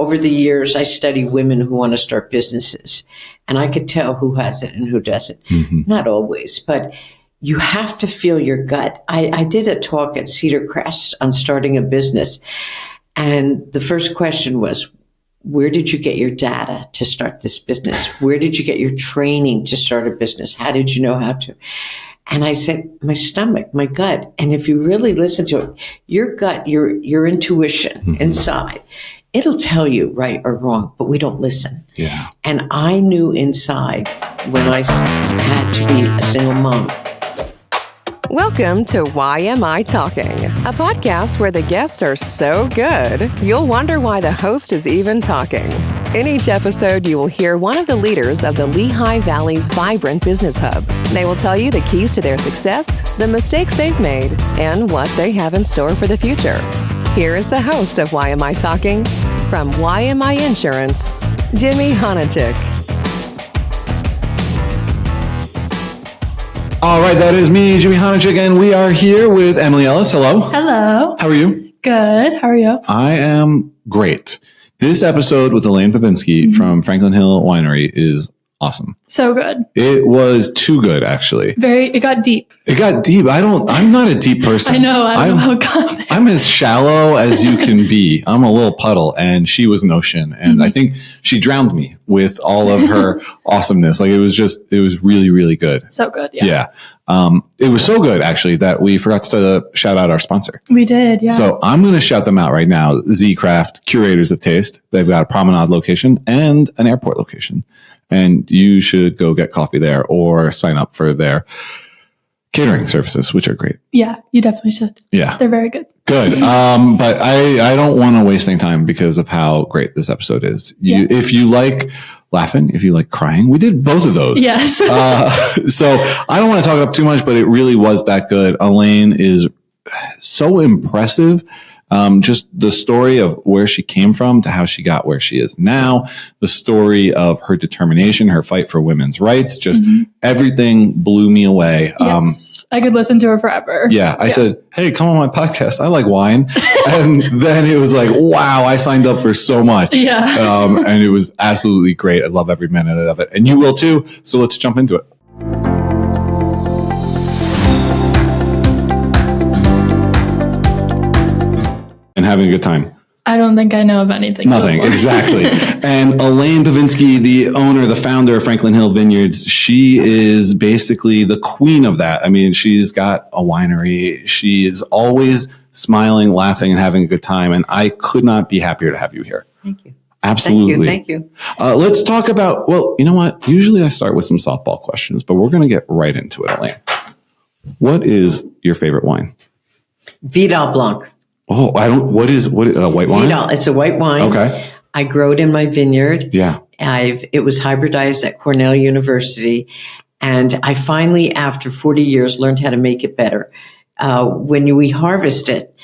over the years, I study women who want to start businesses, and I could tell who has it and who doesn't. Mm-hmm. Not always, but you have to feel your gut. I did a talk at Cedar Crest on starting a business, and the first question was, where did you get your data to start this business? Where did you get your training to start a business? How did you know how to? And I said, my stomach, my gut. And if you really listen to it, your gut, your intuition inside, it'll tell you right or wrong, but we don't listen. Yeah. And I knew inside when I had to be a single mom. Welcome to YMI Talking, a podcast where the guests are so good, you'll wonder why the host is even talking. In each episode, you will hear one of the leaders of the Lehigh Valley's vibrant business hub. They will tell you the keys to their success, the mistakes they've made, and what they have in store for the future. Here is the host of YMI Talking, from YMI Insurance, Jimmy Honachik. All right, that is me, Jimmy Honachik, and we are here with Emily Ellis. Hello. Hello. How are you? Good. How are you? I am great. This episode with Elaine Pivinski from Franklin Hill Winery is awesome. So good. It was too good, actually. It got deep. It got deep. I'm not a deep person. I know. I don't know how it got there. I'm as shallow as you can be. I'm a little puddle, and she was an ocean. And I think she drowned me with all of her awesomeness. Like, it was really, really good. So good. Yeah. Yeah. It was so good, actually, that we forgot to shout out our sponsor. We did. Yeah. So I'm going to shout them out right now. Z Craft, Curators of Taste. They've got a promenade location and an airport location. And you should go get coffee there or sign up for their catering services, which are great. Yeah, you definitely should. Yeah. They're very good. Good. But I don't want to waste any time because of how great this episode is. If you like laughing, if you like crying, we did both of those. Yes. So I don't want to talk up too much, but it really was that good. Elaine is so impressive. Just the story of where she came from to how she got where she is now, the story of her determination, her fight for women's rights, just everything blew me away. Yes. I could listen to her forever. Yeah. I said, hey, come on my podcast. I like wine. And then it was like, wow, I signed up for so much. Yeah. And it was absolutely great. I love every minute of it. And you will too. So let's jump into it. And having a good time. I don't think I know of anything. Nothing, exactly. And Elaine Pivinski, the owner, the founder of Franklin Hill Vineyards, she is basically the queen of that. I mean, she's got a winery. She is always smiling, laughing, and having a good time. And I could not be happier to have you here. Thank you. Absolutely. Thank you. Let's talk about, well, you know what? Usually I start with some softball questions, but we're going to get right into it, Elaine. What is your favorite wine? Vidal Blanc. Oh, what is white wine? Vidal, it's a white wine. Okay. I grow it in my vineyard. Yeah. It was hybridized at Cornell University. And I finally, after 40 years, learned how to make it better. When we harvest it,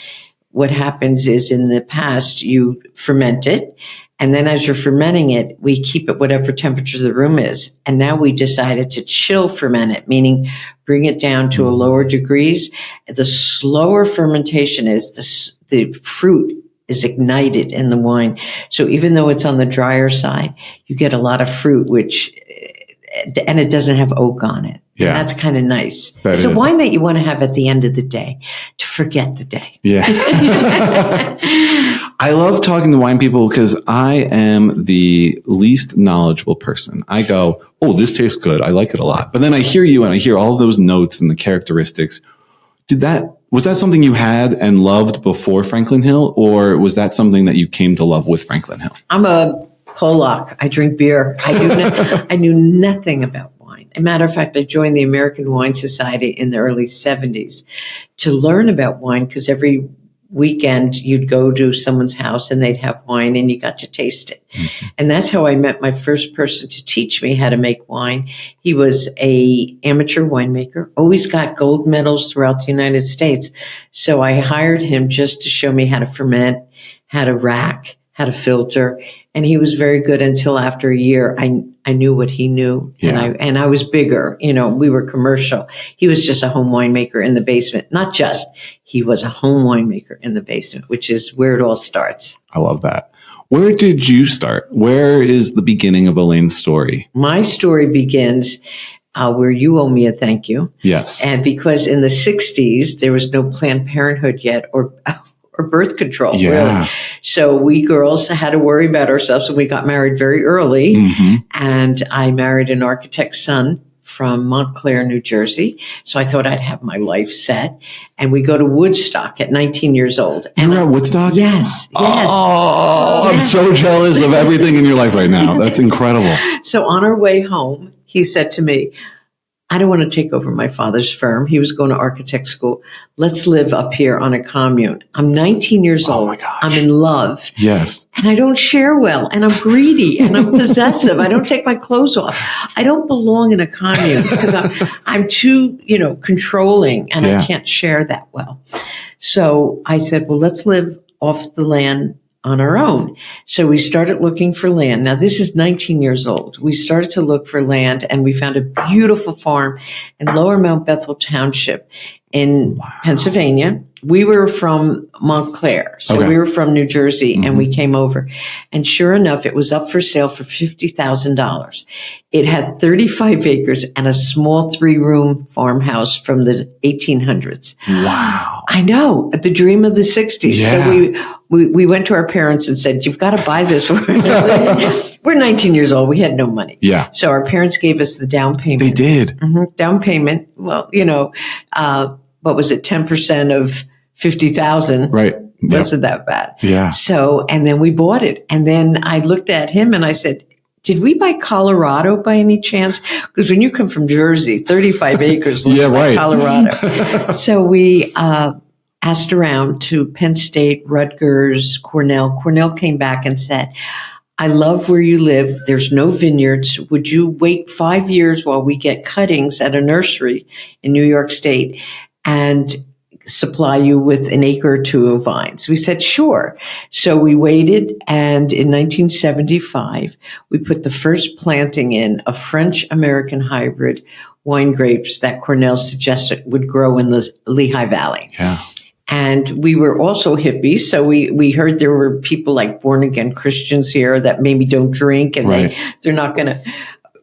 what happens is in the past, you ferment it. And then as you're fermenting it, we keep it whatever temperature the room is. And now we decided to chill ferment it, meaning bring it down to a lower degrees. The slower fermentation is, the fruit is ignited in the wine. So even though it's on the drier side, you get a lot of fruit, and it doesn't have oak on it. Yeah. And that's kind of nice. It's a wine that you want to have at the end of the day to forget the day. Yeah. I love talking to wine people because I am the least knowledgeable person. I go, oh, this tastes good. I like it a lot. But then I hear you and I hear all those notes and the characteristics. Was that something you had and loved before Franklin Hill, or was that something that you came to love with Franklin Hill? I'm a Polak. I drink beer. I knew nothing about wine. As a matter of fact, I joined the American Wine Society in the early 70s to learn about wine because every weekend you'd go to someone's house and they'd have wine and you got to taste it. Mm-hmm. And that's how I met my first person to teach me how to make wine. He was an amateur winemaker, always got gold medals throughout the United States. So I hired him just to show me how to ferment, how to rack, how to filter. And he was very good until after a year, I knew what he knew. Yeah. And I was bigger, we were commercial. He was just a home winemaker in the basement. He was a home winemaker in the basement, which is where it all starts. I love that. Where did you start? Where is the beginning of Elaine's story? My story begins where you owe me a thank you. Yes. And because in the 60s, there was no Planned Parenthood yet or birth control, really. So we girls had to worry about ourselves, and we got married very early. Mm-hmm. And I married an architect's son from Montclair, New Jersey. So I thought I'd have my life set. And we go to Woodstock at 19 years old. You were at Woodstock? Yes. Oh, I'm so jealous of everything in your life right now. That's incredible. So on our way home, he said to me, I don't want to take over my father's firm. He was going to architect school. Let's live up here on a commune. I'm 19 years old. My gosh. I'm in love. Yes. And I don't share well. And I'm greedy and I'm possessive. I don't take my clothes off. I don't belong in a commune because I'm too, controlling, and I can't share that well. So I said, well, let's live off the land on our own. So we started looking for land. Now, this is 19 years old. We started to look for land, and we found a beautiful farm in Lower Mount Bethel Township in Pennsylvania. We were from Montclair, so we were from New Jersey, and we came over. And sure enough, it was up for sale for $50,000. It had 35 acres and a small 3-room farmhouse from the 1800s. Wow. I know, the dream of the 60s. Yeah. So we went to our parents and said, you've got to buy this. We're 19 years old. We had no money. Yeah. So our parents gave us the down payment. They did. Mm-hmm. Down payment. Well, what was it? 10% of 50,000. Right. Wasn't that bad? Yeah. So, and then we bought it. And then I looked at him and I said, did we buy Colorado by any chance? Because when you come from Jersey, 35 acres looks like Colorado. So we asked around to Penn State, Rutgers, Cornell. Cornell came back and said, I love where you live. There's no vineyards. Would you wait 5 years while we get cuttings at a nursery in New York State and supply you with an acre or two of vines? We said, sure. So we waited, and in 1975, we put the first planting in of French-American hybrid wine grapes that Cornell suggested would grow in the Lehigh Valley. Yeah. And we were also hippies, so we heard there were people like born-again Christians here that maybe don't drink, and they're not going to,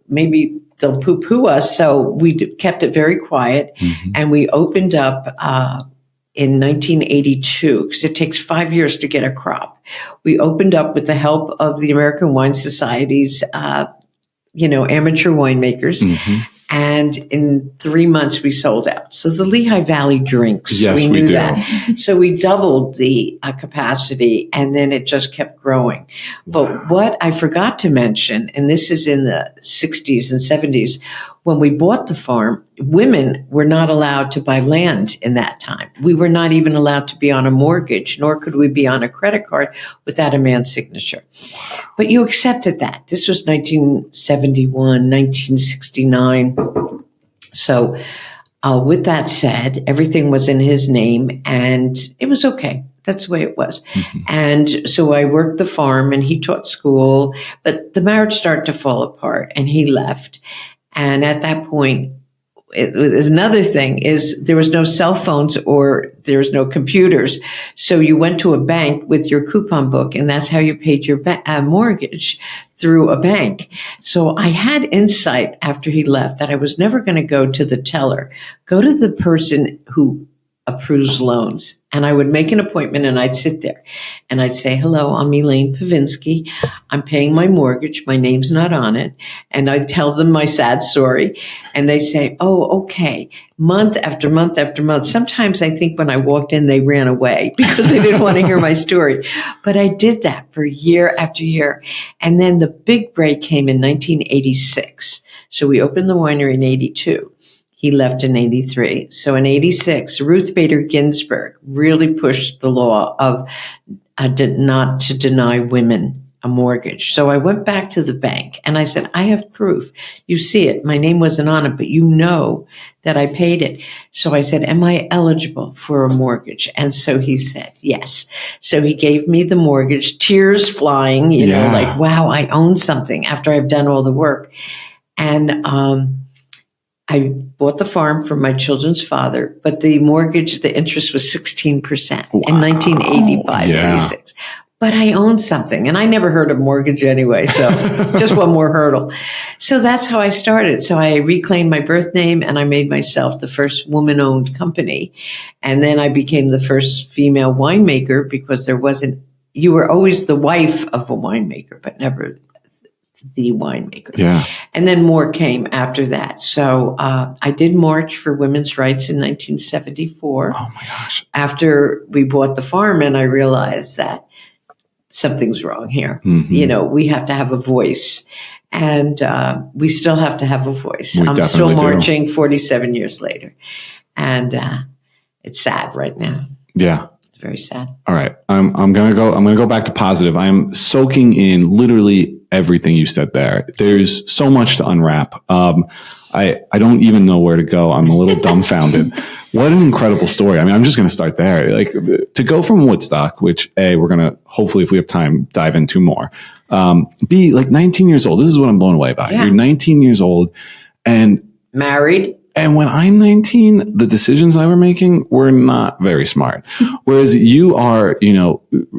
maybe they'll poo-poo us. So we kept it very quiet, and we opened up in 1982, because it takes 5 years to get a crop. We opened up with the help of the American Wine Society's, amateur winemakers. And in 3 months, we sold out. So the Lehigh Valley drinks, yes, we knew do. that. So we doubled the capacity, and then it just kept growing. But what I forgot to mention, and this is in the 60s and 70s, when we bought the farm, women were not allowed to buy land in that time. We were not even allowed to be on a mortgage, nor could we be on a credit card without a man's signature. But you accepted that. This was 1971, 1969. So with that said, everything was in his name, and it was okay. That's the way it was. And so I worked the farm, and he taught school, but the marriage started to fall apart, and he left. And at that point, another thing is there was no cell phones or there was no computers. So you went to a bank with your coupon book, and that's how you paid your mortgage, through a bank. So I had insight after he left that I was never going to go to the teller, go to the person who approves loans. And I would make an appointment, and I'd sit there and I'd say, hello, I'm Elaine Pivinski. I'm paying my mortgage. My name's not on it. And I'd tell them my sad story, and they say, oh, okay. Month after month after month. Sometimes I think when I walked in, they ran away because they didn't want to hear my story. But I did that for year after year. And then the big break came in 1986. So we opened the winery in 82. He left in 83. So in 86, Ruth Bader Ginsburg really pushed the law of not to deny women a mortgage. So I went back to the bank and I said, I have proof. You see it. My name wasn't on it, but you know that I paid it. So I said, am I eligible for a mortgage? And so he said, yes. So he gave me the mortgage, tears flying, you know, like, wow, I own something after I've done all the work. And, I bought the farm from my children's father, but the mortgage, the interest was 16% in 1985, 86. but I own something, and I never heard of mortgage anyway. So just one more hurdle. So that's how I started. So I reclaimed my birth name, and I made myself the first woman-owned company. And then I became the first female winemaker, because you were always the wife of a winemaker, but never the winemaker. Yeah. And then more came after that. So I did march for women's rights in 1974. Oh my gosh. After we bought the farm, and I realized that something's wrong here. Mm-hmm. We have to have a voice, and we still have to have a voice. We I'm still definitely do. marching 47 years later, and it's sad right now. Yeah. It's very sad. All right. I'm going to go back to positive. I'm soaking in literally everything you said there. There's so much to unwrap. I don't even know where to go. I'm a little dumbfounded. What an incredible story. I mean, I'm just going to start there. Like, to go from Woodstock, which A, we're going to, hopefully, if we have time, dive into more. B, like 19 years old. This is what I'm blown away by. Yeah. You're 19 years old and Married. And when I'm 19, the decisions I were making were not very smart. Whereas you are,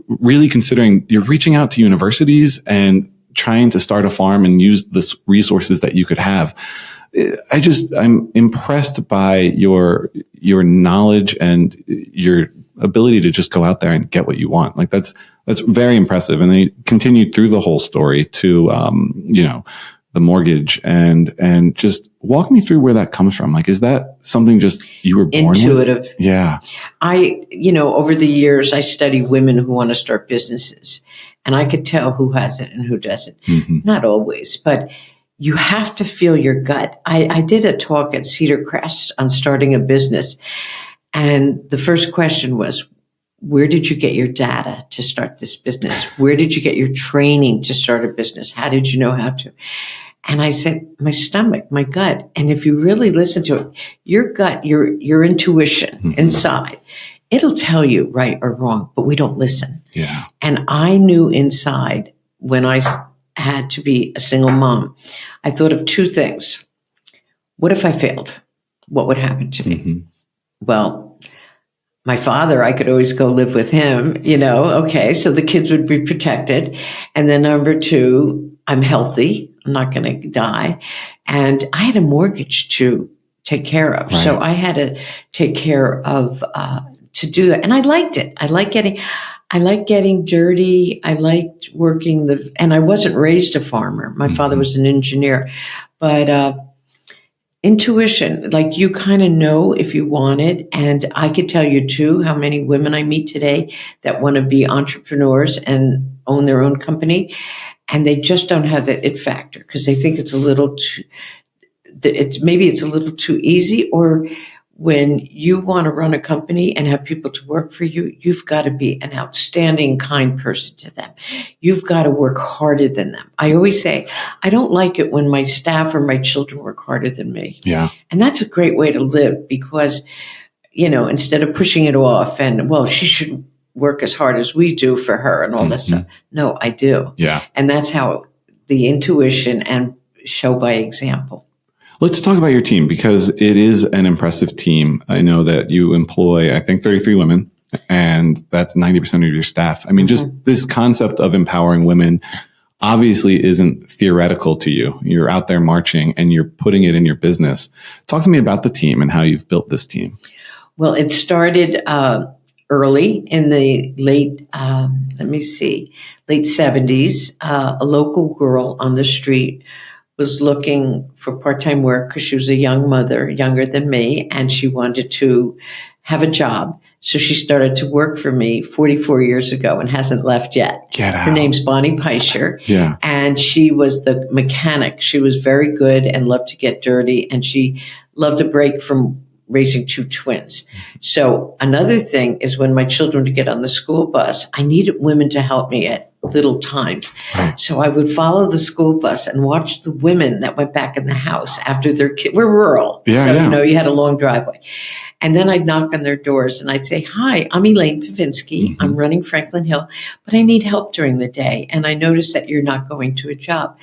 really considering, you're reaching out to universities and trying to start a farm and use the resources that you could have. I'm impressed by your knowledge and your ability to just go out there and get what you want. Like that's very impressive. And they continued through the whole story to, the mortgage and just walk me through where that comes from. Like, is that something just you were born Intuitive. with? Yeah. Over the years, I study women who want to start businesses, and I could tell who has it and who doesn't. Mm-hmm. Not always, but you have to feel your gut. I did a talk at Cedar Crest on starting a business, and the first question was, where did you get your data to start this business? Where did you get your training to start a business? How did you know how to? And I said, my stomach, my gut. And if you really listen to it, your gut, your intuition inside, it'll tell you right or wrong, but we don't listen. Yeah. And I knew inside, when I had to be a single mom, I thought of two things. What if I failed? What would happen to me? Mm-hmm. Well, my father, I could always go live with him, okay, so the kids would be protected. And then number two, I'm healthy. I'm not going to die. And I had a mortgage to take care of. Right. So I had to take care of, to do that. And I liked it. I like getting dirty. I liked working and I wasn't raised a farmer. My father was an engineer, but, intuition, like you kind of know if you want it. And I could tell you too, how many women I meet today that want to be entrepreneurs and own their own company. And they just don't have that it factor because they think it's a little too easy. Or when you want to run a company and have people to work for you, you've got to be an outstanding, kind person to them. You've got to work harder than them. I always say, I don't like it when my staff or my children work harder than me. Yeah. And that's a great way to live because, instead of pushing it off and, well, she should work as hard as we do for her and all that stuff. No, I do. Yeah. And that's how the intuition and show by example. Let's talk about your team because it is an impressive team. I know that you employ, I think, 33 women, and that's 90% of your staff. I mean, just this concept of empowering women obviously isn't theoretical to you. You're out there marching and you're putting it in your business. Talk to me about the team and how you've built this team. Well, it started early in the late 70s. A local girl on the street was looking for part-time work because she was a young mother, younger than me, and she wanted to have a job. So she started to work for me 44 years ago and hasn't left yet. Get out. Her name's Bonnie Peischer. Yeah. And she was the mechanic. She was very good and loved to get dirty, and she loved a break from raising two twins. So another thing is when my children would get on the school bus, I needed women to help me at little times. Right. So I would follow the school bus and watch the women that went back in the house after their kids. We're rural. Yeah, so, yeah. you had a long driveway. And then I'd knock on their doors and I'd say, hi, I'm Elaine Pivinski. I'm running Franklin Hill, but I need help during the day. And I noticed that you're not going to a job.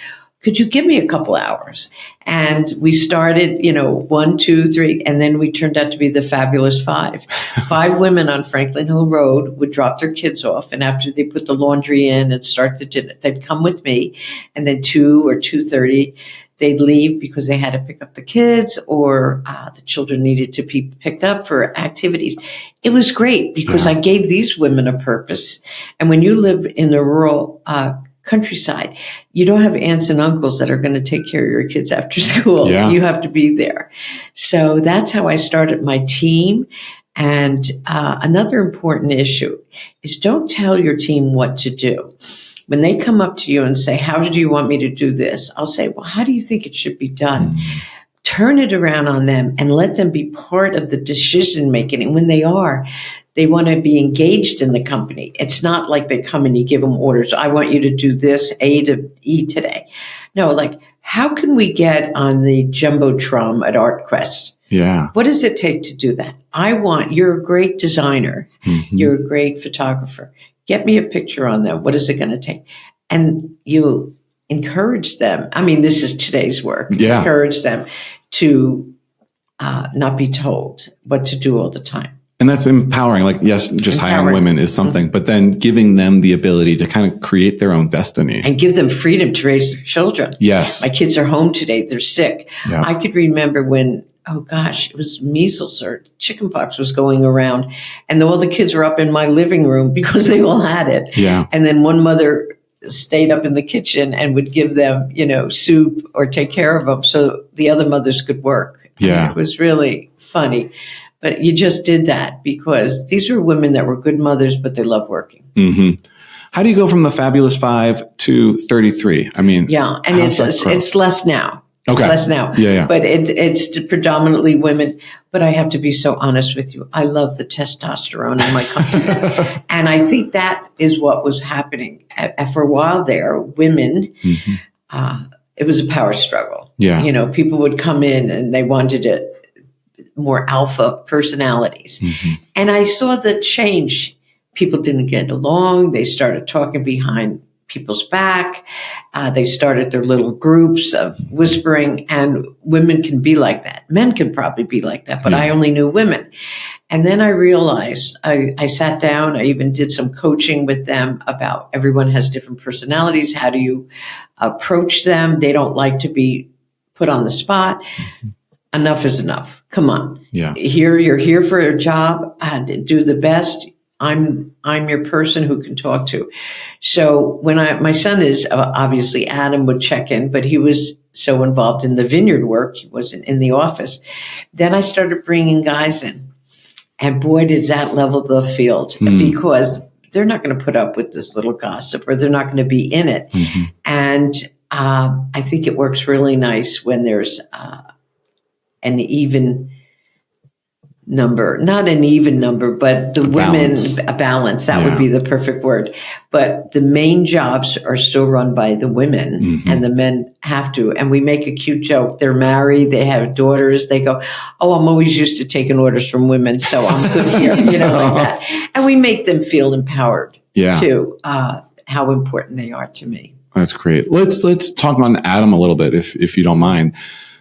could you give me a couple hours? And we started, 1, 2, 3, and then we turned out to be the fabulous 5. 5 women on Franklin Hill Road would drop their kids off, and after they put the laundry in and start the dinner, they'd come with me, and then 2 or 2:30, they'd leave because they had to pick up the kids, or the children needed to be picked up for activities. It was great because I gave these women a purpose. And when you live in the rural countryside, you don't have aunts and uncles that are going to take care of your kids after school. Yeah. You have to be there. So that's how I started my team. And another important issue is don't tell your team what to do. When they come up to you and say, how do you want me to do this? I'll say, well, how do you think it should be done? Turn it around on them and let them be part of the decision making. And when they want to be engaged in the company. It's not like they come and you give them orders. I want you to do this A to E today. No, like, how can we get on the Jumbotron at ArtQuest? Yeah. What does it take to do that? You're a great designer. You're a great photographer. Get me a picture on them. What is it going to take? And you encourage them. I mean, this is today's work. Yeah. Encourage them to not be told what to do all the time. And that's empowering. Like, yes, just hiring women is something, but then giving them the ability to kind of create their own destiny. And give them freedom to raise their children. Yes. My kids are home today. They're sick. Yeah. I could remember when, it was measles or chickenpox was going around. And all the kids were up in my living room because they all had it. Yeah. And then one mother stayed up in the kitchen and would give them, soup or take care of them so the other mothers could work. Yeah. And it was really funny. But you just did that because these were women that were good mothers, but they love working. Mm-hmm. How do you go from the Fabulous 5 to 33? I mean, yeah, and it's less now. Okay. It's less now. Yeah. But it's predominantly women. But I have to be so honest with you. I love the testosterone in my country. And I think that is what was happening. For a while there, women, it was a power struggle. Yeah. People would come in and they wanted it. More alpha personalities. And I saw the change. People didn't get along. They started talking behind people's back. They started their little groups of whispering, and women can be like that. Men can probably be like that, but I only knew women. And then I realized, I sat down, I even did some coaching with them about everyone has different personalities. How do you approach them? They don't like to be put on the spot. Enough is enough. Come on. Yeah. You're here for a job and do the best. I'm your person who can talk to. So when my son is obviously Adam would check in, but he was so involved in the vineyard work. He wasn't in the office. Then I started bringing guys in, and boy, did that level the field because they're not going to put up with this little gossip, or they're not going to be in it. And I think it works really nice when there's an even number, not an even number, but the women, a balance, that would be the perfect word. But the main jobs are still run by the women and the men have to. And we make a cute joke. They're married. They have daughters. They go, oh, I'm always used to taking orders from women, so I'm good here, like that. And we make them feel empowered too, how important they are to me. That's great. Let's talk on Adam a little bit, if you don't mind.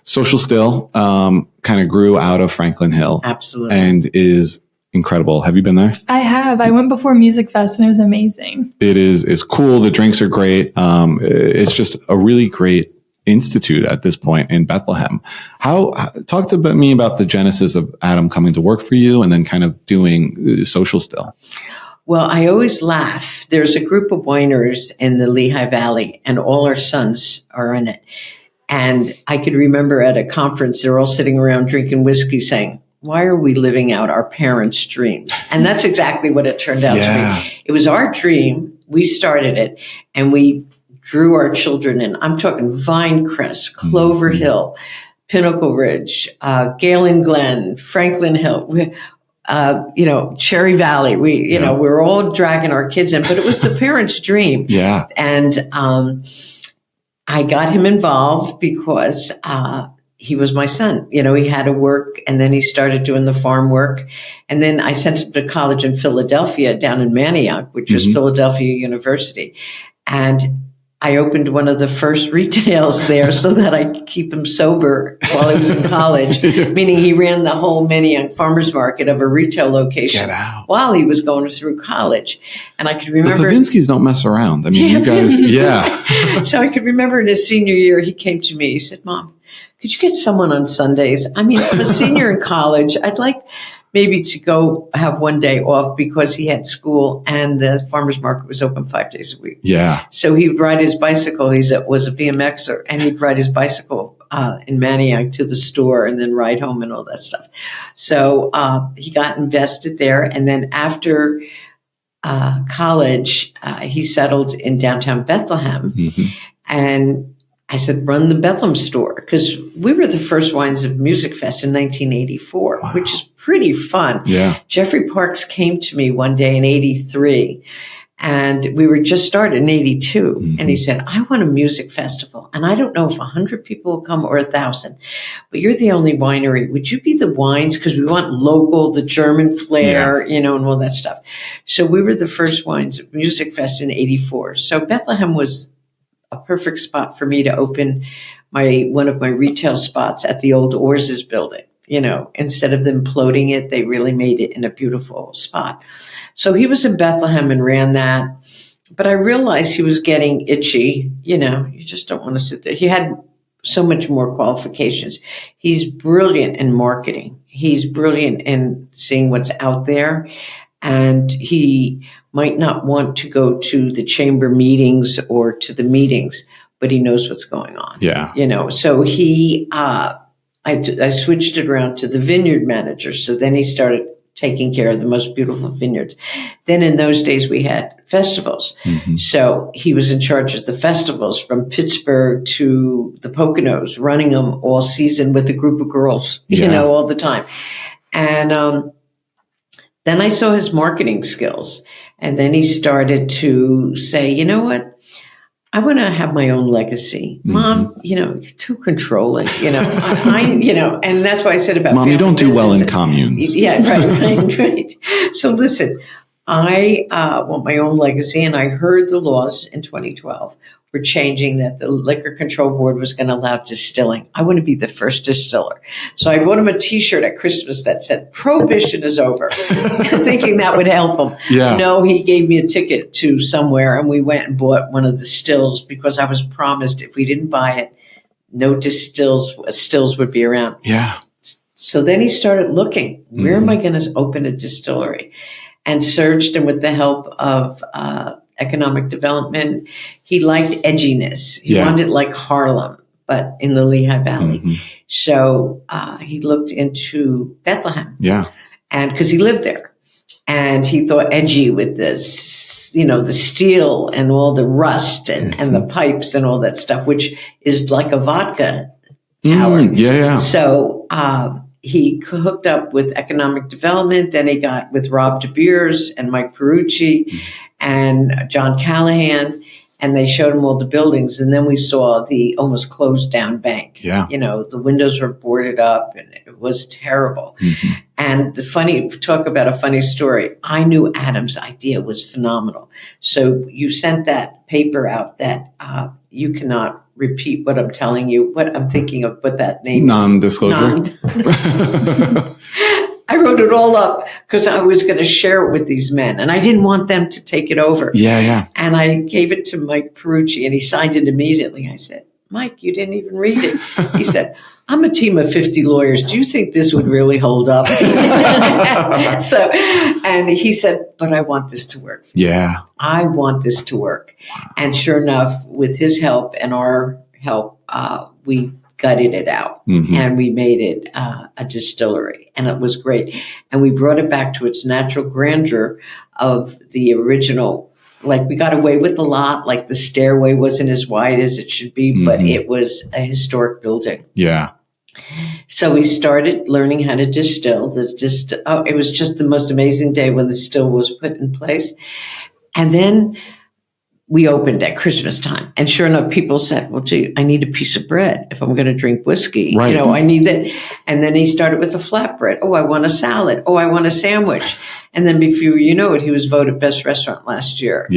Social Still kind of grew out of Franklin Hill. Absolutely. And is incredible. Have you been there? I have. I went before Music Fest and it was amazing. It's cool. The drinks are great. It's just a really great institute at this point in Bethlehem. Talk to me about the genesis of Adam coming to work for you and then kind of doing Social Still. Well, I always laugh. There's a group of wineries in the Lehigh Valley and all our sons are in it. And I could remember at a conference, they're all sitting around drinking whiskey saying, why are we living out our parents' dreams? And that's exactly what it turned out to be. It was our dream. We started it and we drew our children in. I'm talking Vinecrest, Clover Hill, Pinnacle Ridge, Galen Glen, Franklin Hill, Cherry Valley. We're all dragging our kids in, but it was the parents' dream. Yeah. And, I got him involved because he was my son. He had to work and then he started doing the farm work. And then I sent him to college in Philadelphia down in Manioc, which was Philadelphia University. And I opened one of the first retails there so that I could keep him sober while he was in college, meaning he ran the whole Manayunk Farmers Market of a retail location while he was going through college. And I could remember... The Pivinskis don't mess around. I mean, you guys, So I could remember in his senior year, he came to me, he said, Mom, could you get someone on Sundays? I mean, I'm a senior in college. I'd like maybe to go have one day off because he had school and the farmer's market was open 5 days a week. Yeah. So he would ride his bicycle. Was a BMXer, and he'd ride his bicycle in Manayunk to the store and then ride home and all that stuff. So he got invested there. And then after college, he settled in downtown Bethlehem. Mm-hmm. And I said, run the Bethlehem store, because we were the first Wines of Music Fest in 1984, which is pretty fun. Yeah. Jeffrey Parks came to me one day in 83, and we were just started in 82. Mm-hmm. And he said, I want a music festival. And I don't know if 100 people will come or 1,000, but you're the only winery. Would you be the wines? Because we want local, the German flair, and all that stuff. So we were the first Wines of Music Fest in 84. So Bethlehem was a perfect spot for me to open one of my retail spots at the old Orz's building. Instead of them imploding it, they really made it in a beautiful spot. So he was in Bethlehem and ran that. But I realized he was getting itchy. You just don't want to sit there. He had so much more qualifications. He's brilliant in marketing. He's brilliant in seeing what's out there. And he might not want to go to the chamber meetings or to the meetings, but he knows what's going on. Yeah. So I switched it around to the vineyard manager. So then he started taking care of the most beautiful vineyards. Then in those days we had festivals. Mm-hmm. So he was in charge of the festivals from Pittsburgh to the Poconos, running them all season with a group of girls, all the time. And then I saw his marketing skills. And then he started to say, you know what? I want to have my own legacy. Mm-hmm. Mom, you're too controlling, and that's why I said about Mom, you don't do well in communes. Yeah, right. So listen, I want my own legacy, and I heard the laws in 2012 were changing that the Liquor Control Board was going to allow distilling. I want to be the first distiller. So I bought him a T-shirt at Christmas that said, Prohibition is over, thinking that would help him. Yeah. No, he gave me a ticket to somewhere, and we went and bought one of the stills because I was promised if we didn't buy it, no stills would be around. Yeah. So then he started looking, where am I going to open a distillery? And searched, and with the help of economic development, he liked edginess. He wanted like Harlem, but in the Lehigh Valley. Mm-hmm. So he looked into Bethlehem. Yeah. And because he lived there. And he thought edgy with this, the steel and all the rust and the pipes and all that stuff, which is like a vodka tower. Yeah. So he hooked up with economic development. Then he got with Rob De Beers and Mike Perucci and John Callahan, and they showed him all the buildings. And then we saw the almost closed down bank. Yeah. The windows were boarded up, and it was terrible. Mm-hmm. And talk about a funny story. I knew Adam's idea was phenomenal. So you sent that paper out that you cannot repeat what I'm telling you, what I'm thinking of, what that name Non-disclosure. is. I wrote it all up because I was going to share it with these men, and I didn't want them to take it over. Yeah. And I gave it to Mike Perucci, and he signed it immediately. I said, Mike, you didn't even read it. He said, I'm a team of 50 lawyers. Do you think this would really hold up? And he said, but I want this to work. Yeah. I want this to work. And sure enough, with his help and our help, we gutted it out, and we made it a distillery, and it was great. And we brought it back to its natural grandeur of the original. Like, we got away with a lot, like the stairway wasn't as wide as it should be, but it was a historic building. Yeah. So we started learning how to distill. It was just the most amazing day when the still was put in place. And then we opened at Christmas time. And sure enough, people said, well, gee, I need a piece of bread if I'm going to drink whiskey. Right. I need that. And then he started with a flatbread. Oh, I want a salad. Oh, I want a sandwich. And then before you know it, he was voted best restaurant last year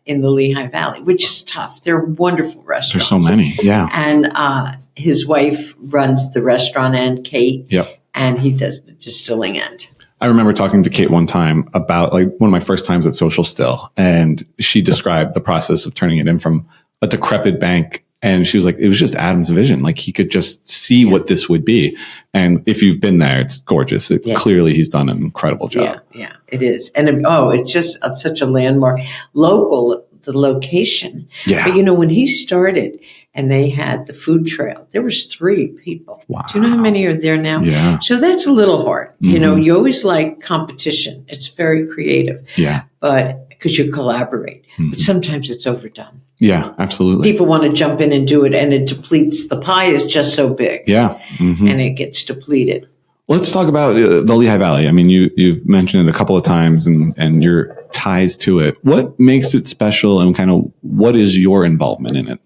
in the Lehigh Valley, which is tough. They're wonderful restaurants. There's so many. Yeah. And his wife runs the restaurant end, Kate. Yep. And he does the distilling end. I remember talking to Kate one time about like one of my first times at Social Still, and she described the process of turning it in from a decrepit bank. And she was like, it was just Adam's vision. Like he could just see what this would be. And if you've been there, it's gorgeous. Clearly he's done an incredible job. Yeah, it is. And it's just such a landmark. Local, the location. Yeah. But when he started and they had the food trail, there was 3 people. Wow. Do you know how many are there now? Yeah. So that's a little hard. You always like competition. It's very creative. Yeah. But because you collaborate. But sometimes it's overdone. Yeah, absolutely. People want to jump in and do it, and it depletes. The pie is just so big. Yeah. And it gets depleted. Let's talk about the Lehigh Valley. I mean, you've mentioned it a couple of times and your ties to it. What makes it special, and kind of what is your involvement in it?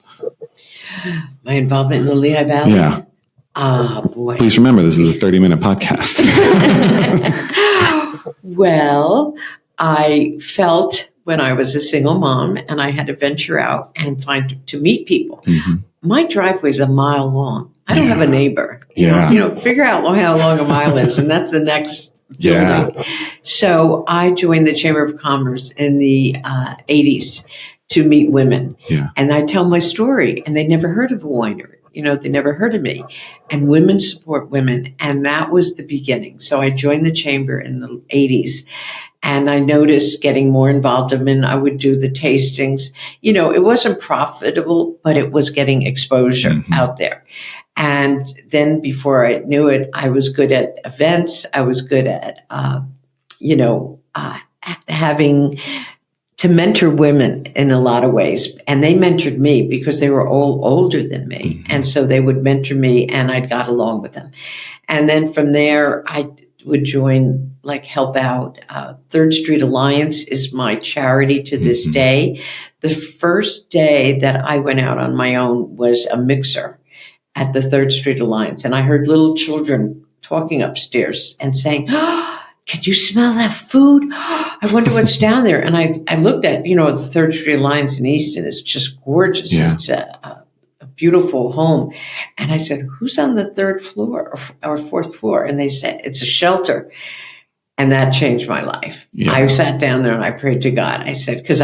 My involvement in the Lehigh Valley? Yeah. Boy. Please remember, this is a 30-minute podcast. Well, I felt when I was a single mom and I had to venture out and to meet people. My driveway's a mile long. I don't have a neighbor. Figure out how long a mile is, and that's the next building. So I joined the Chamber of Commerce in the 80s to meet women. Yeah. And I tell my story, and they never heard of a winery. They never heard of me. And women support women. And that was the beginning. So I joined the chamber in the 80s. And I noticed getting more involved. I would do the tastings. It wasn't profitable, but it was getting exposure out there. And then before I knew it, I was good at events. I was good at, having to mentor women in a lot of ways. And they mentored me because they were all older than me. And so they would mentor me and I got along with them. And then from there, I would join, help out. Third Street Alliance is my charity to this day. The first day that I went out on my own was a mixer at the Third Street Alliance. And I heard little children talking upstairs and saying, can you smell that food? I wonder what's down there. And I looked at, the Third Street Alliance in Easton. It's just gorgeous. Yeah. It's a beautiful home. And I said, who's on the 3rd floor or 4th floor? And they said, it's a shelter. And that changed my life. Yeah. I sat down there and I prayed to God. I said, because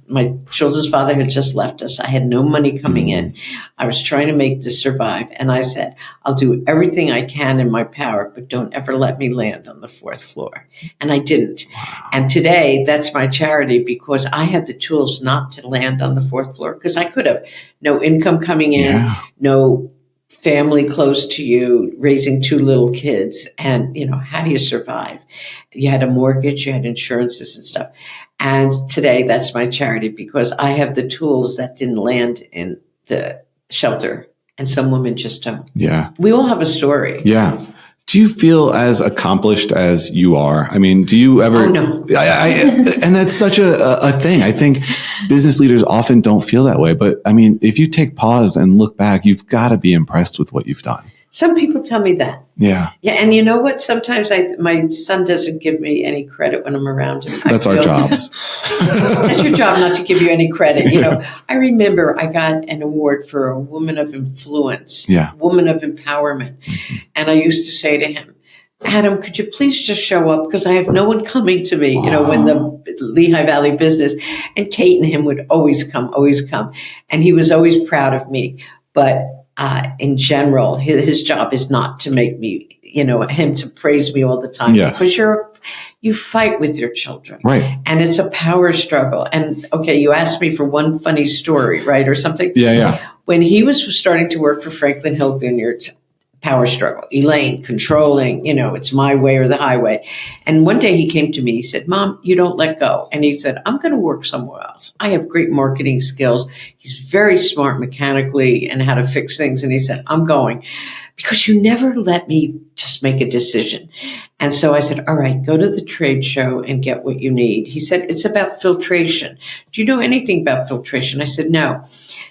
my children's father had just left us. I had no money coming in. I was trying to make this survive. And I said, I'll do everything I can in my power, but don't ever let me land on the 4th floor. And I didn't. Wow. And today, that's my charity because I had the tools not to land on the 4th floor because I could have. No income coming in, no family close to you, raising 2 little kids. And, how do you survive? You had a mortgage, you had insurances and stuff. And today that's my charity because I have the tools that didn't land in the shelter. And some women just don't. Yeah. We all have a story. Yeah. Do you feel as accomplished as you are? I mean, do you ever? Oh, no. And that's such a thing. I think business leaders often don't feel that way. But I mean, if you take pause and look back, you've got to be impressed with what you've done. Some people tell me that. Yeah. Yeah. And you know what? Sometimes my son doesn't give me any credit when I'm around him. That's our jobs. That's your job not to give you any credit. I remember I got an award for a woman of influence, woman of empowerment. Mm-hmm. And I used to say to him, Adam, could you please just show up? Because I have no one coming to me, when the Lehigh Valley business. And Kate and him would always come. And he was always proud of me. But in general, his job is not to make me, him to praise me all the time. Yes. Because you fight with your children. Right. And it's a power struggle. And okay, you asked me for one funny story, right? Or something. Yeah. When he was starting to work for Franklin Hill Vineyards, power struggle, Elaine controlling, it's my way or the highway. And one day he came to me, he said, Mom, you don't let go. And he said, I'm going to work somewhere else. I have great marketing skills. He's very smart mechanically and how to fix things. And he said, I'm going. because you never let me just make a decision. And so I said, all right, go to the trade show and get what you need. He said, it's about filtration. Do you know anything about filtration? I said, no.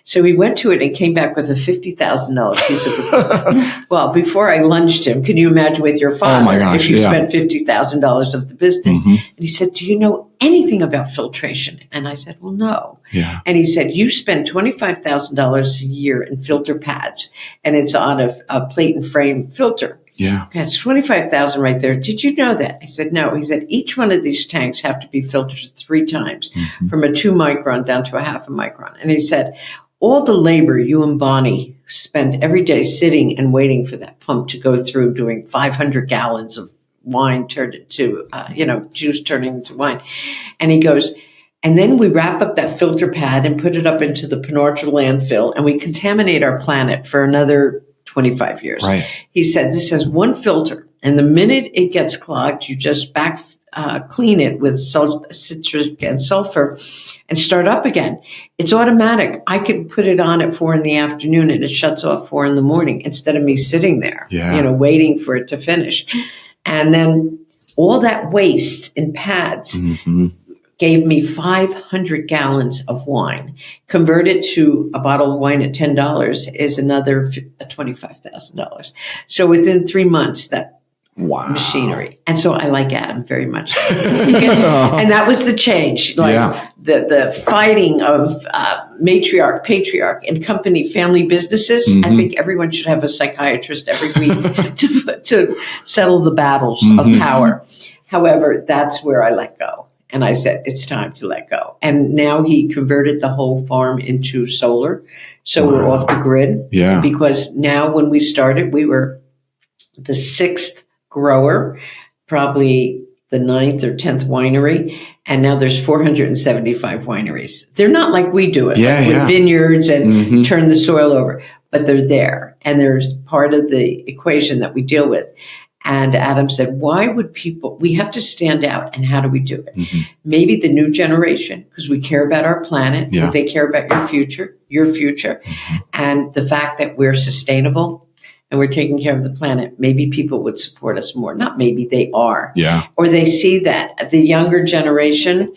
So he went to it and came back with a $50,000 piece of equipment. Well, before I lunged him, can you imagine with your father, Oh my gosh, if you yeah. spent $50,000 of the business? Mm-hmm. And he said, do you know anything about filtration? And I said, well, no. Yeah. And he said, you spend $25,000 a year in filter pads, and it's on a plate and frame filter. Yeah. That's $25,000 right there. Did you know that? I said, no. He said, each one of these tanks have to be filtered 3 times, from a 2 micron down to a 0.5 micron. And he said, all the labor you and Bonnie spend every day sitting and waiting for that pump to go through, doing 500 gallons of wine turned into, juice turning into wine. And he goes, and then we wrap up that filter pad and put it up into the Penarcher landfill, and we contaminate our planet for another 25 years. Right. He said, this has one filter, and the minute it gets clogged, you just clean it with citric and sulfur and start up again. It's automatic. I could put it on at 4 p.m. and it shuts off 4 a.m. instead of me sitting there, waiting for it to finish. And then all that waste in pads gave me 500 gallons of wine. Converted to a bottle of wine at $10 is another $25,000. So within 3 months, that machinery. And so I like Adam very much. And that was the change. The fighting of matriarch, patriarch, and company family businesses. I think everyone should have a psychiatrist every week to settle the battles of power. However, that's where I let go. And I said, it's time to let go. And now he converted the whole farm into solar. So we're off the grid. Yeah. Because now when we started, we were the 6th grower, probably the 9th or 10th winery. And now there's 475 wineries. They're not like we do it, with vineyards and turn the soil over, but they're there. And there's part of the equation that we deal with. And Adam said, why would we have to stand out, and how do we do it? Maybe the new generation, because we care about our planet, but they care about your future, and the fact that we're sustainable and we're taking care of the planet. Maybe people would support us more. Not maybe, they are. Yeah. Or they see that the younger generation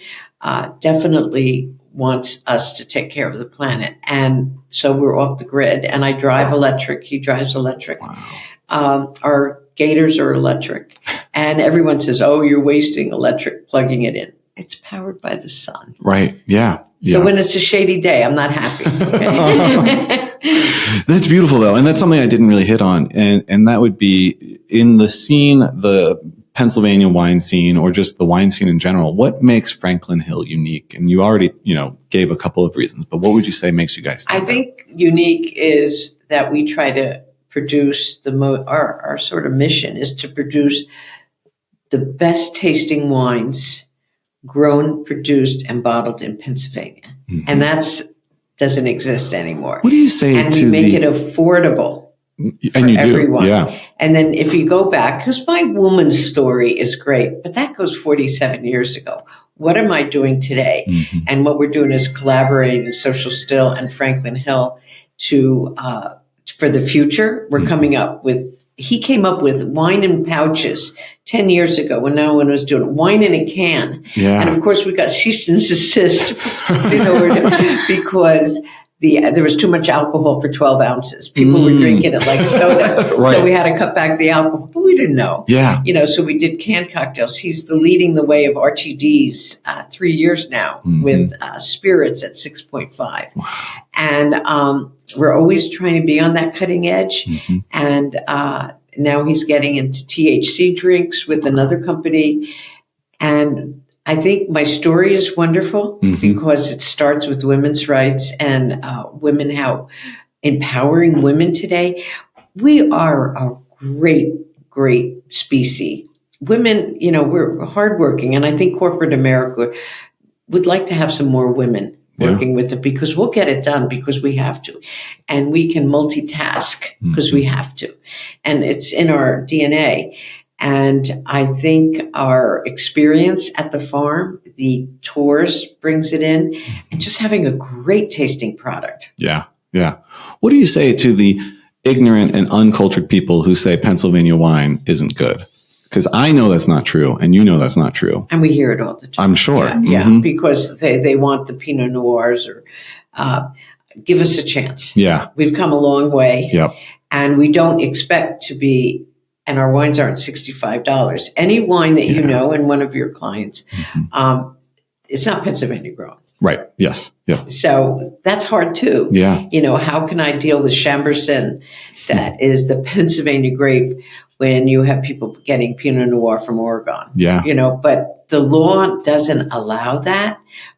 definitely wants us to take care of the planet. And so we're off the grid, and I drive electric. He drives electric. Wow. Our gators are electric, and everyone says, oh, you're wasting electric plugging it in. It's powered by the sun. Right. Yeah. So when it's a shady day, I'm not happy. Okay? That's beautiful, though. And that's something I didn't really hit on. And that would be in the scene, the Pennsylvania wine scene, or just the wine scene in general. What makes Franklin Hill unique? And you already, gave a couple of reasons, but what would you say makes you guys stand out? think unique is that we try to produce our sort of mission is to produce the best tasting wines grown, produced, and bottled in Pennsylvania. And that's doesn't exist anymore. What do you say and to we make it affordable for and you everyone. do, yeah. And then if you go back, because my woman's story is great, but that goes 47 years ago. What am I doing today? And what we're doing is collaborating Social Still and Franklin Hill to for the future. We're coming up with, he came up with wine in pouches 10 years ago when no one was doing it. Wine in a can. Yeah. And of course we got cease and desist because there was too much alcohol for 12 ounces. People were drinking it like soda. Right. So we had to cut back the alcohol, but we didn't know. Yeah. So we did canned cocktails. He's leading the way of RTDs 3 years now with spirits at 6.5. Wow. And we're always trying to be on that cutting edge. And now he's getting into THC drinks with another company. And I think my story is wonderful because it starts with women's rights and women, how empowering women today. We are a great, great species. Women, we're hardworking, and I think corporate America would like to have some more women working with it, because we'll get it done because we have to. And we can multitask because we have to. And it's in our DNA. And I think our experience at the farm, the tours brings it in, and just having a great tasting product. Yeah. Yeah. What do you say to the ignorant and uncultured people who say Pennsylvania wine isn't good. Because I know that's not true, and you know that's not true. And we hear it all the time. I'm sure. Yeah, because they want the Pinot Noirs or give us a chance. Yeah. We've come a long way. Yep. And we don't expect to be, and our wines aren't $65. Any wine that you know and one of your clients, it's not Pennsylvania grown. Right. Yes. Yeah. So that's hard too. Yeah. You know, how can I deal with Chambourcin, that is the Pennsylvania grape, when you have people getting Pinot Noir from Oregon? Yeah. You know, but the law doesn't allow that,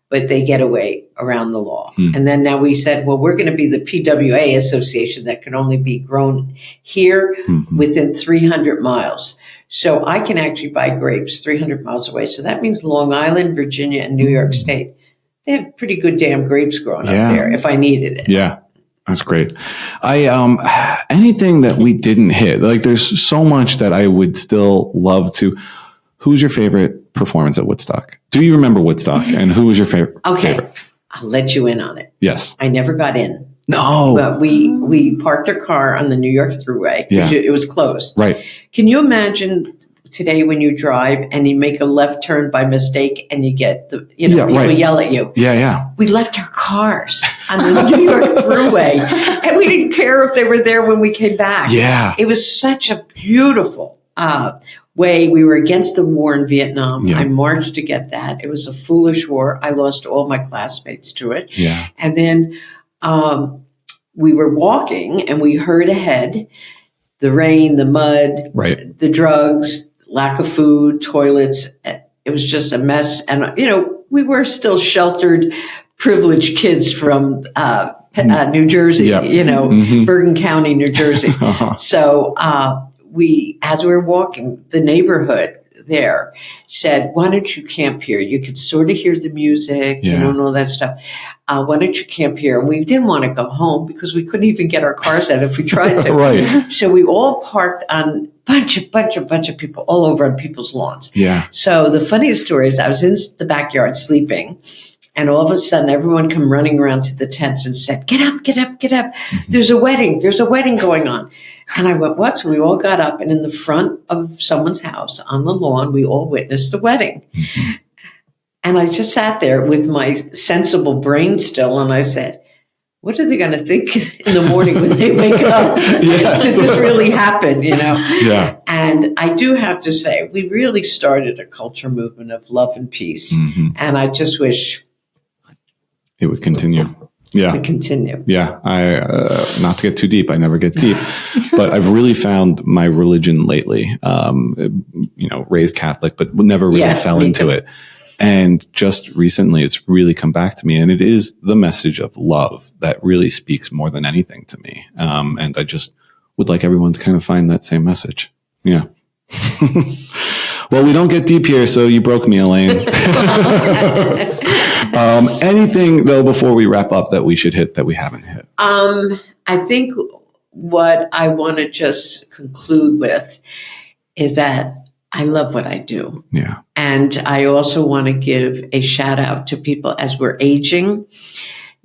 but they get away around the law. And then now we said, well, we're going to be the PWA association that can only be grown here within 300 miles. So I can actually buy grapes 300 miles away. So that means Long Island, Virginia, and New York State, they have pretty good damn grapes growing up there if I needed it. Yeah. That's great. Anything that we didn't hit, like there's so much that I would still love to. Who's your favorite performance at Woodstock? Do you remember Woodstock? And who was your favorite? Okay. I'll let you in on it. Yes. I never got in. No. But we parked our car on the New York Thruway. Yeah. It was closed. Right. Can you imagine today when you drive and you make a left turn by mistake and you get people yell at you? Yeah, yeah. We left our cars on the New York Thruway, and we didn't care if they were there when we came back. Yeah. It was such a beautiful way. We were against the war in Vietnam. Yeah. I marched to get that. It was a foolish war. I lost all my classmates to it. Yeah. And then we were walking, and we heard ahead the rain, the mud, the drugs, lack of food, toilets. It was just a mess. And, we were still sheltered, privileged kids from New Jersey, Bergen County, New Jersey. So as we were walking, the neighborhood there said, why don't you camp here? You could sort of hear the music, and all that stuff. Why don't you camp here? And we didn't want to go home because we couldn't even get our cars out if we tried to. Right. So we all parked on bunch of people all over on people's lawns. Yeah. So the funniest story is I was in the backyard sleeping, and all of a sudden everyone come running around to the tents and said, get up, get up, get up. There's a wedding going on. And I went, what? So we all got up, and in the front of someone's house on the lawn, we all witnessed the wedding. And I just sat there with my sensible brain still, and I said, what are they going to think in the morning when they wake up? Did this really happen, Yeah. And I do have to say, we really started a culture movement of love and peace. And I just wish it would continue. Yeah. To continue. Yeah. Not to get too deep. I never get deep, but I've really found my religion lately, raised Catholic, but never really fell into it. And just recently it's really come back to me, and it is the message of love that really speaks more than anything to me. And I just would like everyone to kind of find that same message. Yeah. Well, we don't get deep here, so you broke me, Elaine. Anything, though, before we wrap up that we should hit that we haven't hit? I think what I want to just conclude with is that I love what I do. Yeah. And I also want to give a shout out to people as we're aging.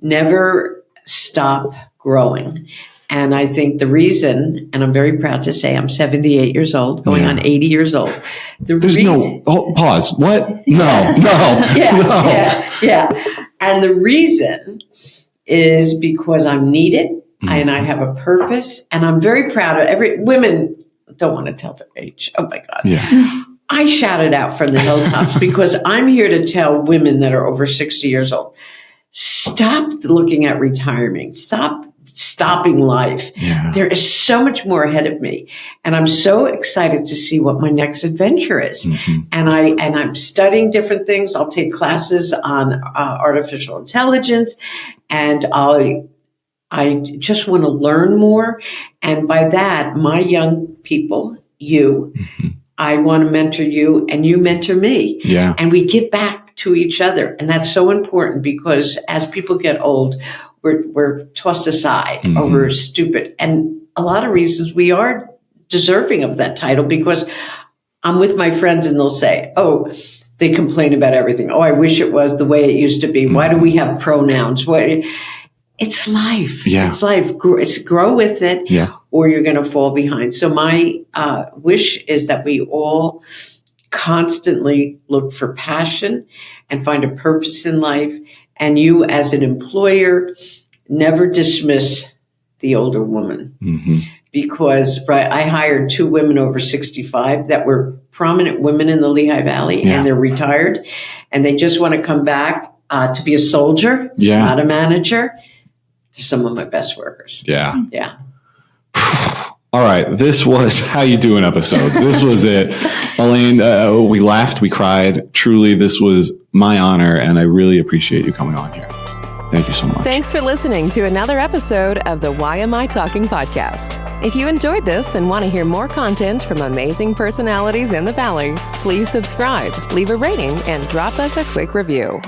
Never stop growing. And I think the reason, and I'm very proud to say I'm 78 years old, going on 80 years old. Pause. What? No. Yeah. And the reason is because I'm needed and I have a purpose, and I'm very proud of women don't want to tell their age. Oh my God. Yeah. I shout it out from the hilltops because I'm here to tell women that are over 60 years old, stop looking at retiring. Stop stopping life. Yeah. There is so much more ahead of me. And I'm so excited to see what my next adventure is. And I'm studying different things. I'll take classes on artificial intelligence, and I just want to learn more. And by that, my young people, I want to mentor you and you mentor me. Yeah. And we give back to each other. And that's so important because as people get old, we're tossed aside or we're stupid. And a lot of reasons we are deserving of that title, because I'm with my friends and they'll say, oh, they complain about everything. Oh, I wish it was the way it used to be. Why do we have pronouns? it's life. Yeah. It's life. It's grow with it, or you're going to fall behind. So my wish is that we all constantly look for passion and find a purpose in life. And you, as an employer, never dismiss the older woman. Mm-hmm. Because I hired 2 women over 65 that were prominent women in the Lehigh Valley, and they're retired, and they just want to come back to be a soldier, not a manager. They're some of my best workers. Yeah. Yeah. All right. This was How You Doing episode. This was it. Elaine, we laughed, we cried. Truly, this was my honor, and I really appreciate you coming on here. Thank you so much. Thanks for listening to another episode of the YMI Talking podcast. If you enjoyed this and want to hear more content from amazing personalities in the Valley, please subscribe, leave a rating, and drop us a quick review.